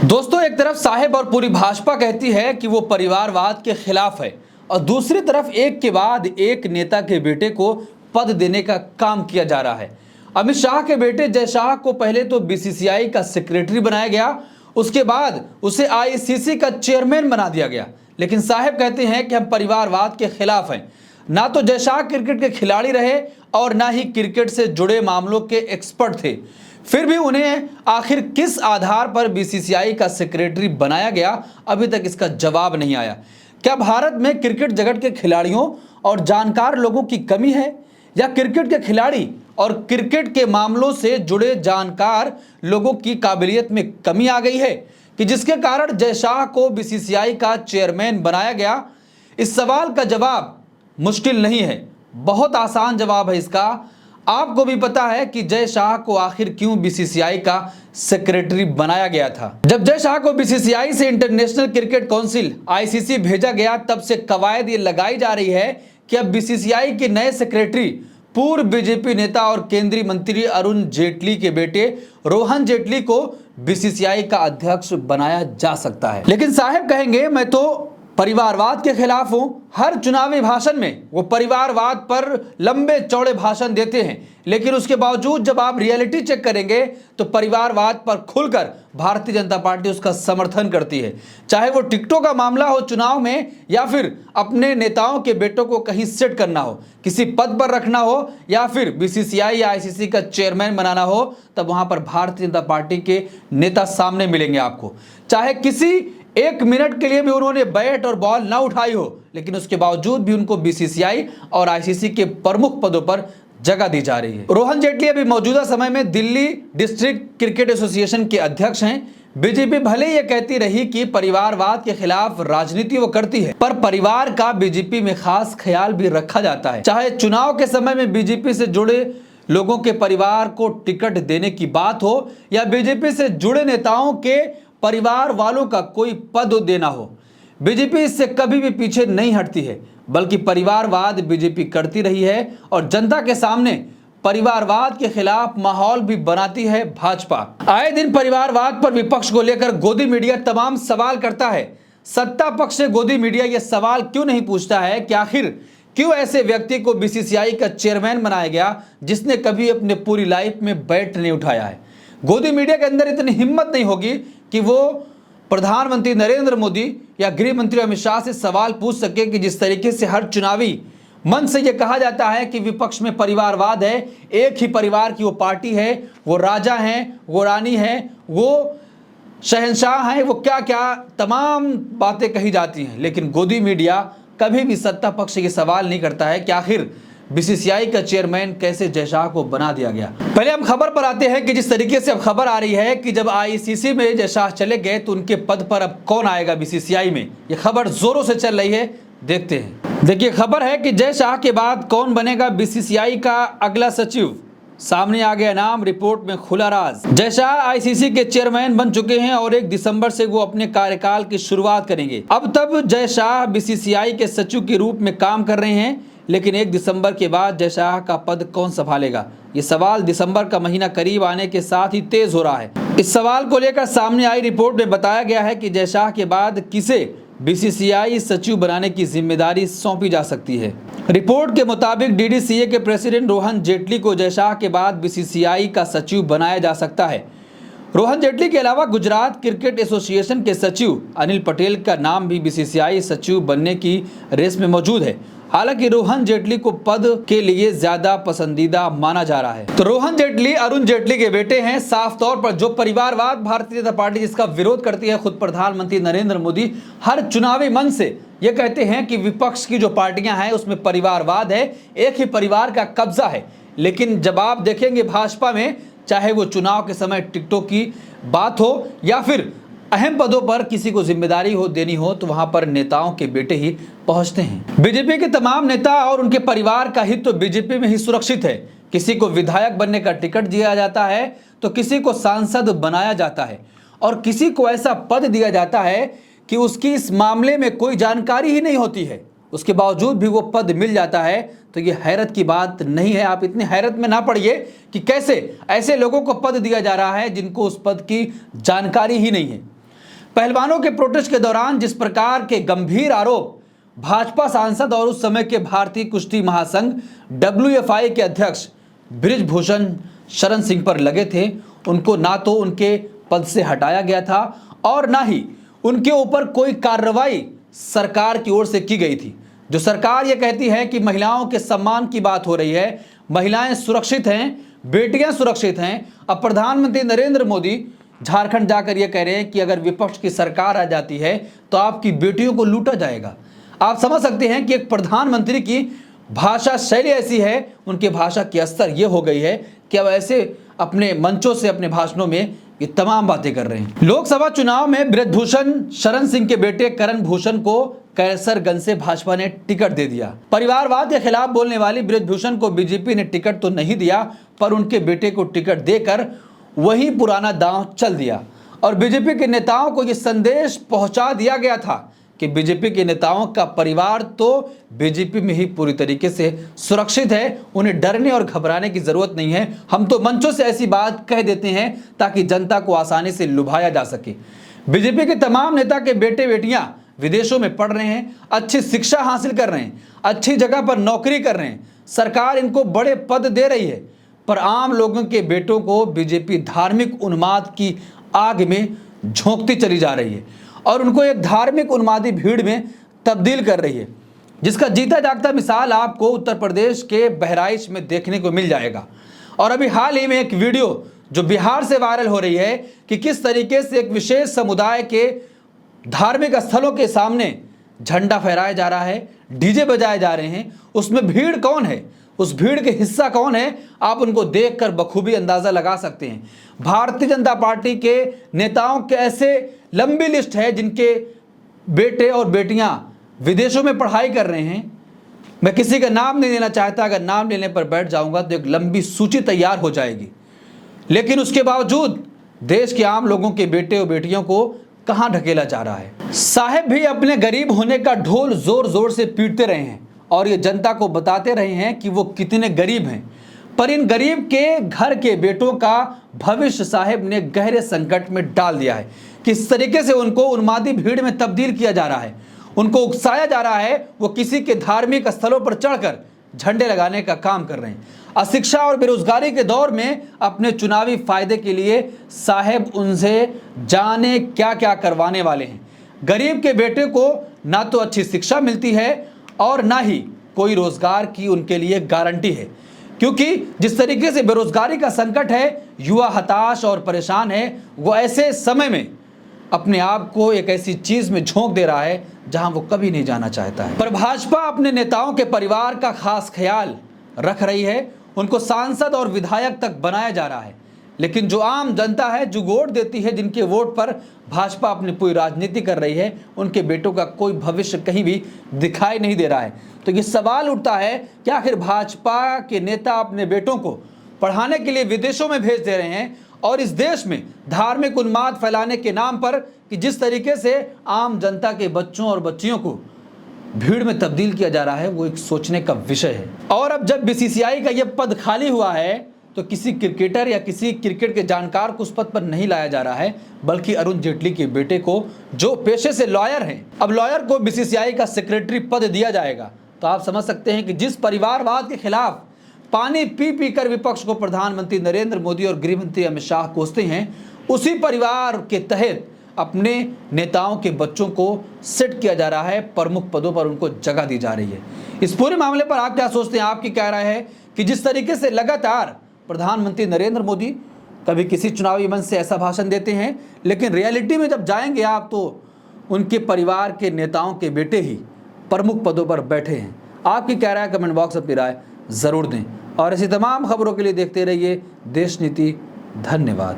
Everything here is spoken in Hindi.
दोस्तों, एक तरफ साहेब और पूरी भाजपा कहती है कि वो परिवारवाद के खिलाफ है और दूसरी तरफ एक के बाद एक नेता के बेटे को पद देने का काम किया जा रहा है। अमित शाह के बेटे जय शाह को पहले तो बीसीसीआई का सेक्रेटरी बनाया गया, उसके बाद उसे आईसीसी का चेयरमैन बना दिया गया। लेकिन साहेब कहते हैं कि हम परिवारवाद के खिलाफ हैं। ना तो जय शाह क्रिकेट के खिलाड़ी रहे और ना ही क्रिकेट से जुड़े मामलों के एक्सपर्ट थे, फिर भी उन्हें आखिर किस आधार पर बीसीसीआई का सेक्रेटरी बनाया गया, अभी तक इसका जवाब नहीं आया। क्या भारत में क्रिकेट जगत के खिलाड़ियों और जानकार लोगों की कमी है, या क्रिकेट के खिलाड़ी और क्रिकेट के मामलों से जुड़े जानकार लोगों की काबिलियत में कमी आ गई है कि जिसके कारण जय शाह को बीसीसीआई का चेयरमैन बनाया गया? इस सवाल का जवाब मुश्किल नहीं है, बहुत आसान जवाब है इसका। आपको भी पता है कि जय शाह को आखिर क्यों बीसीसीआई का सेक्रेटरी बनाया गया था। जब जय शाह को बीसीसीआई से इंटरनेशनल क्रिकेट काउंसिल आईसीसी भेजा गया, तब से कवायद ये लगाई जा रही है कि अब बीसीसीआई के नए सेक्रेटरी पूर्व बीजेपी नेता और केंद्रीय मंत्री अरुण जेटली के बेटे रोहन जेटली को बीसीसीआई का अध्यक्ष बनाया जा सकता है। लेकिन साहब कहेंगे मैं तो परिवारवाद के खिलाफ हूं। हर चुनावी भाषण में वो परिवारवाद पर लंबे चौड़े भाषण देते हैं, लेकिन उसके बावजूद जब आप रियलिटी चेक करेंगे तो परिवारवाद पर खुलकर भारतीय जनता पार्टी उसका समर्थन करती है। चाहे वो टिकटों का मामला हो चुनाव में, या फिर अपने नेताओं के बेटों को कहीं सेट करना हो, किसी पद पर रखना हो, या फिर बीसीसीआई या आईसीसी का चेयरमैन बनाना हो, तब वहां पर भारतीय जनता पार्टी के नेता सामने मिलेंगे आपको। चाहे किसी एक मिनट के लिए भी उन्होंने बैट और बॉल ना उठाई हो, लेकिन उसके बावजूद भी उनको बीसीसीआई और आईसीसी के प्रमुख पदों पर जगह दी जा रही है। रोहन जेटली अभी मौजूदा समय में दिल्ली डिस्ट्रिक्ट क्रिकेट एसोसिएशन के अध्यक्ष हैं। बीजेपी भले ये कहती रही कि परिवारवाद के खिलाफ राजनीति वो करती है, पर परिवार का बीजेपी में खास ख्याल भी रखा जाता है। चाहे चुनाव के समय में बीजेपी से जुड़े लोगों के परिवार को टिकट देने की बात हो, या बीजेपी से जुड़े नेताओं के परिवार वालों का कोई पद देना हो, बीजेपी इससे कभी भी पीछे नहीं हटती है, बल्कि परिवारवाद बीजेपी करती रही है और जनता के सामने परिवारवाद के खिलाफ माहौल भी बनाती है भाजपा। आए दिन परिवारवाद पर विपक्ष को लेकर गोदी मीडिया तमाम सवाल करता है। सत्ता पक्ष से गोदी मीडिया यह सवाल क्यों नहीं पूछता है कि आखिर क्यों ऐसे व्यक्ति को बीसीसीआई का चेयरमैन बनाया गया जिसने कभी अपने पूरी लाइफ में बैट नहीं उठाया है? गोदी मीडिया के अंदर इतनी हिम्मत नहीं होगी कि वो प्रधानमंत्री नरेंद्र मोदी या गृह मंत्री अमित शाह से सवाल पूछ सके कि जिस तरीके से हर चुनावी मन से यह कहा जाता है कि विपक्ष में परिवारवाद है, एक ही परिवार की वो पार्टी है, वो राजा हैं, वो रानी हैं, वो शहंशाह हैं, वो क्या क्या तमाम बातें कही जाती हैं, लेकिन गोदी मीडिया कभी भी सत्ता पक्ष ये सवाल नहीं करता है कि आखिर बीसीसीआई का चेयरमैन कैसे जय शाह को बना दिया गया। पहले हम खबर पर आते हैं कि जिस तरीके से अब खबर आ रही है कि जब आईसीसी में जय शाह चले गए तो उनके पद पर अब कौन आएगा बीसीसीआई में, यह खबर जोरों से चल रही है। देखते हैं। देखिए, खबर है कि जय शाह के बाद कौन बनेगा बीसीसीआई का अगला सचिव। सामने आ गया नाम, रिपोर्ट में खुला राज। जय शाह आईसीसी के चेयरमैन बन चुके हैं और 1 दिसंबर से वो अपने कार्यकाल की शुरुआत करेंगे। अब तक जय शाह बीसीसीआई के सचिव के रूप में काम कर रहे हैं, लेकिन 1 दिसंबर के बाद जय शाह का पद कौन संभालेगा, ये सवाल दिसंबर का महीना करीब आने के साथ ही तेज हो रहा है। इस सवाल को लेकर सामने आई रिपोर्ट में बताया गया है कि जय शाह के बाद किसे बीसीसीआई सचिव बनाने की जिम्मेदारी सौंपी जा सकती है। रिपोर्ट के मुताबिक डीडीसीए के प्रेसिडेंट रोहन जेटली को जय शाह के बाद बीसीसीआई का सचिव बनाया जा सकता है। रोहन जेटली के अलावा गुजरात क्रिकेट एसोसिएशन के सचिव अनिल पटेल का नाम भी बीसीसीआई सचिव बनने की रेस में मौजूद है। हालांकि रोहन जेटली को पद के लिए ज्यादा पसंदीदा माना जा रहा है। तो रोहन जेटली अरुण जेटली के बेटे हैं। साफ तौर पर जो परिवारवाद भारतीय जनता पार्टी जिसका विरोध करती है, खुद प्रधानमंत्री नरेंद्र मोदी हर चुनावी मन से ये कहते हैं कि विपक्ष की जो पार्टियां हैं उसमें परिवारवाद है, एक ही परिवार का कब्जा है। लेकिन जब आप देखेंगे भाजपा में, चाहे वो चुनाव के समय टिकटों की बात हो या फिर अहम पदों पर किसी को जिम्मेदारी हो देनी हो, तो वहां पर नेताओं के बेटे ही पहुंचते हैं। बीजेपी के तमाम नेता और उनके परिवार का हित तो बीजेपी में ही सुरक्षित है। किसी को विधायक बनने का टिकट दिया जाता है, तो किसी को सांसद बनाया जाता है, और किसी को ऐसा पद दिया जाता है कि उसकी इस मामले में कोई जानकारी ही नहीं होती है, उसके बावजूद भी वो पद मिल जाता है। तो ये हैरत की बात नहीं है। आप इतनी हैरत में ना पड़िए कि कैसे ऐसे लोगों को पद दिया जा रहा है जिनको उस पद की जानकारी ही नहीं है। पहलवानों के प्रोटेस्ट के दौरान जिस प्रकार के गंभीर आरोप भाजपा सांसद और उस समय के भारतीय कुश्ती महासंघ WFI के अध्यक्ष बृजभूषण शरण सिंह पर लगे थे, उनको ना तो उनके पद से हटाया गया था और ना ही उनके ऊपर कोई कार्रवाई सरकार की ओर से की गई थी। जो सरकार ये कहती है कि महिलाओं के सम्मान की बात हो रही है, महिलाएं सुरक्षित हैं, बेटियां सुरक्षित हैं। अब प्रधानमंत्री नरेंद्र मोदी झारखंड जाकर ये कह रहे हैं कि अगर विपक्ष की सरकार आ जाती है तो आपकी बेटियों को लूटा जाएगा। आप समझ सकते हैं कि एक प्रधानमंत्री की भाषा शैली ऐसी है, उनके भाषा की स्तर ये हो गई है कि अब ऐसे अपने मंचों से अपने भाषणों में ये तमाम बातें कर रहे हैं। लोकसभा चुनाव में बृजभूषण शरण सिंह के बेटे करण भूषण को कैसरगंज से भाजपा ने टिकट दे दिया। परिवारवाद के खिलाफ बोलने वाली बृजभूषण को बीजेपी ने टिकट तो नहीं दिया, पर उनके बेटे को टिकट देकर वही पुराना दांव चल दिया और बीजेपी के नेताओं को यह संदेश पहुंचा दिया गया था कि बीजेपी के नेताओं का परिवार तो बीजेपी में ही पूरी तरीके से सुरक्षित है, उन्हें डरने और घबराने की जरूरत नहीं है। हम तो मंचों से ऐसी बात कह देते हैं ताकि जनता को आसानी से लुभाया जा सके। बीजेपी के तमाम नेता के बेटे बेटियां विदेशों में पढ़ रहे हैं, अच्छी शिक्षा हासिल कर रहे हैं, अच्छी जगह पर नौकरी कर रहे हैं, सरकार इनको बड़े पद दे रही है, पर आम लोगों के बेटों को बीजेपी धार्मिक उन्माद की आग में झोंकती चली जा रही है और उनको एक धार्मिक उन्मादी भीड़ में तब्दील कर रही है, जिसका जीता जागता मिसाल आपको उत्तर प्रदेश के बहराइच में देखने को मिल जाएगा। और अभी हाल ही में एक वीडियो जो बिहार से वायरल हो रही है कि किस तरीके से एक विशेष समुदाय के धार्मिक स्थलों के सामने झंडा फहराया जा रहा है, डीजे बजाए जा रहे हैं। उसमें भीड़ कौन है, उस भीड़ के हिस्सा कौन है, आप उनको देखकर बखूबी अंदाजा लगा सकते हैं। भारतीय जनता पार्टी के नेताओं के ऐसे लंबी लिस्ट है जिनके बेटे और बेटियां विदेशों में पढ़ाई कर रहे हैं। मैं किसी का नाम नहीं लेना चाहता, अगर नाम लेने पर बैठ जाऊंगा तो एक लंबी सूची तैयार हो जाएगी। लेकिन उसके बावजूद देश के आम लोगों के बेटे और बेटियों को कहां ढकेला जा रहा है। साहब भी अपने गरीब होने का ढोल जोर जोर से पीटते रहे हैं और ये जनता को बताते रहे हैं कि वो कितने गरीब हैं, पर इन गरीब के घर के बेटों का भविष्य साहब ने गहरे संकट में डाल दिया है। किस तरीके से उनको उन्मादी भीड़ में तब्दील किया जा रहा है, उनको उकसाया जा रहा है, वो किसी के धार्मिक स्थलों पर चढ़कर झंडे लगाने का काम कर रहे हैं। अशिक्षा और बेरोजगारी के दौर में अपने चुनावी फायदे के लिए साहब उनसे जाने क्या क्या करवाने वाले हैं। गरीब के बेटे को ना तो अच्छी शिक्षा मिलती है और ना ही कोई रोजगार की उनके लिए गारंटी है, क्योंकि जिस तरीके से बेरोजगारी का संकट है, युवा हताश और परेशान है। वो ऐसे समय में अपने आप को एक ऐसी चीज में झोंक दे रहा है जहां वो कभी नहीं जाना चाहता है। पर भाजपा अपने नेताओं के परिवार का खास ख्याल रख रही है, उनको सांसद और विधायक तक बनाया जा रहा है। लेकिन जो आम जनता है, जो वोट देती है, जिनके वोट पर भाजपा अपनी पूरी राजनीति कर रही है, उनके बेटों का कोई भविष्य कहीं भी दिखाई नहीं दे रहा है। तो ये सवाल उठता है कि आखिर भाजपा के नेता अपने बेटों को पढ़ाने के लिए विदेशों में भेज दे रहे हैं और इस देश में धार्मिक उन्माद फैलाने के नाम पर कि जिस तरीके से आम जनता के बच्चों और बच्चियों को भीड़ में तब्दील किया जा रहा है, वो एक सोचने का विषय है। और अब जब BCCI का यह पद खाली हुआ है तो किसी क्रिकेटर या किसी क्रिकेट के जानकार को उस पद पर नहीं लाया जा रहा है, बल्कि अरुण जेटली के बेटे को, जो पेशे से लॉयर हैं, अब लॉयर को BCCI का सेक्रेटरी पद दिया जाएगा। तो आप समझ सकते हैं कि जिस परिवारवाद के खिलाफ पानी पी पी कर विपक्ष को प्रधानमंत्री नरेंद्र मोदी और गृह मंत्री अमित शाह कोसते हैं, उसी परिवार के तहत अपने नेताओं के बच्चों को सेट किया जा रहा है, प्रमुख पदों पर उनको जगह दी जा रही है। इस पूरे मामले पर आप क्या सोचते हैं, आपकी क्या राय है कि जिस तरीके से लगातार प्रधानमंत्री नरेंद्र मोदी कभी किसी चुनावी मंच से ऐसा भाषण देते हैं, लेकिन रियलिटी में जब जाएंगे आप तो उनके परिवार के नेताओं के बेटे ही प्रमुख पदों पर बैठे हैं। आपकी क्या राय, कमेंट बॉक्स अपनी राय ज़रूर दें और ऐसी तमाम खबरों के लिए देखते रहिए देश नीति। धन्यवाद।